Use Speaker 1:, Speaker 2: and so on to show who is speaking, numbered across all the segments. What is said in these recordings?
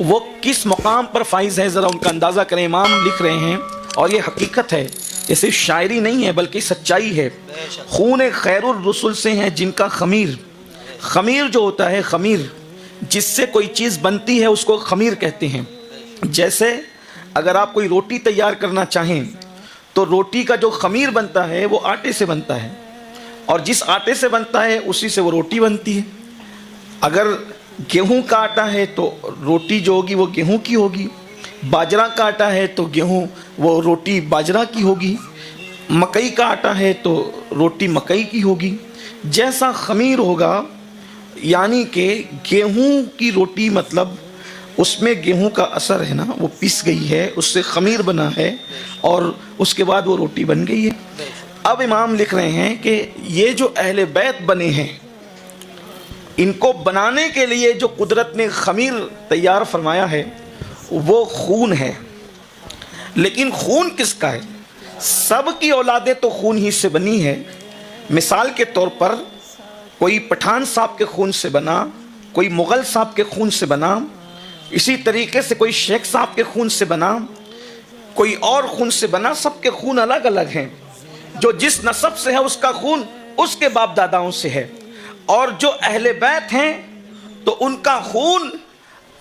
Speaker 1: وہ کس مقام پر فائز ہے، ذرا ان کا اندازہ کریں۔ امام لکھ رہے ہیں اور یہ حقیقت ہے، یہ صرف شاعری نہیں ہے بلکہ سچائی ہے۔ خون خیر الرسل سے ہیں جن کا خمیر، خمیر جو ہوتا ہے، خمیر جس سے کوئی چیز بنتی ہے اس کو خمیر کہتے ہیں۔ جیسے اگر آپ کوئی روٹی تیار کرنا چاہیں تو روٹی کا جو خمیر بنتا ہے وہ آٹے سے بنتا ہے، اور جس آٹے سے بنتا ہے اسی سے وہ روٹی بنتی ہے۔ اگر گیہوں کا آٹا ہے تو روٹی جو ہوگی وہ گیہوں کی ہوگی، باجرہ کا آٹا ہے تو گیہوں وہ روٹی باجرہ کی ہوگی، مکئی کا آٹا ہے تو روٹی مکئی کی ہوگی۔ جیسا خمیر ہوگا، یعنی کہ گیہوں کی روٹی مطلب اس میں گیہوں کا اثر ہے نا، وہ پس گئی ہے، اس سے خمیر بنا ہے اور اس کے بعد وہ روٹی بن گئی ہے۔ اب امام لکھ رہے ہیں کہ یہ جو اہل بیت بنے ہیں، ان کو بنانے کے لیے جو قدرت نے خمیر تیار فرمایا ہے وہ خون ہے۔ لیکن خون کس کا ہے؟ سب کی اولادیں تو خون ہی سے بنی ہے۔ مثال کے طور پر کوئی پٹھان صاحب کے خون سے بنا، کوئی مغل صاحب کے خون سے بنا، اسی طریقے سے کوئی شیخ صاحب کے خون سے بنا، کوئی اور خون سے بنا، سب کے خون الگ الگ ہیں۔ جو جس نسب سے ہے اس کا خون اس کے باپ داداؤں سے ہے، اور جو اہل بیت ہیں تو ان کا خون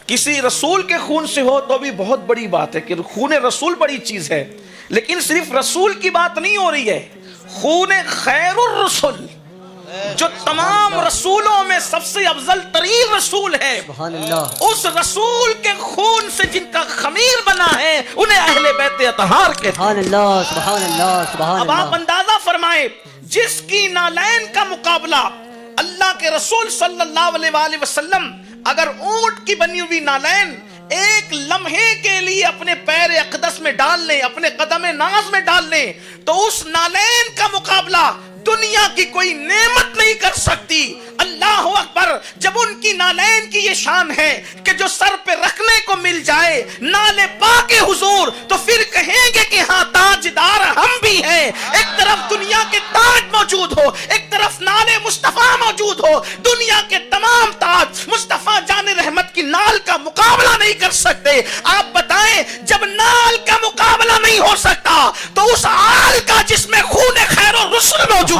Speaker 1: کسی رسول کے خون سے ہو تو بھی بہت بڑی بات ہے کہ خون رسول بڑی چیز ہے۔ لیکن صرف رسول کی بات نہیں ہو رہی ہے، خون خیر الرسل جو تمام رسولوں میں سب سے افضل ترین رسول ہے، اس رسول کے خون سے جن کا خمیر بنا ہے انہیں اہل بیت اطہار کہتے ہیں۔
Speaker 2: سبحان اللہ۔
Speaker 1: اب آپ اندازہ فرمائیں، جس کی نالین کا مقابلہ اللہ کے رسول صلی اللہ علیہ وآلہ وسلم اگر اونٹ کی بنی ہوئی نالین ایک لمحے کے لیے اپنے پیر اقدس میں ڈال لیں، اپنے قدم ناز میں ڈال لیں، تو اس نالین کا مقابلہ دنیا کی کوئی نعمت نہیں کر سکتی۔ اللہ اکبر۔ جب ان کی نالین کی یہ شان ہے کہ جو سر پہ رکھنے کو مل جائے نالے پاک حضور، تو پھر کہیں گے کہ ہاں تاجدار ہم بھی ہیں۔ ایک طرف دنیا کے تاج موجود ہو، ایک طرف نال مصطفیٰ موجود ہو، دنیا کے تمام تاج مصطفیٰ جان رحمت کی نال کا مقابلہ نہیں کر سکتے۔ آپ بتائیں، جب نال کا مقابلہ نہیں ہو سکتا تو اس آل کا جس میں خون خیر و رسل موجود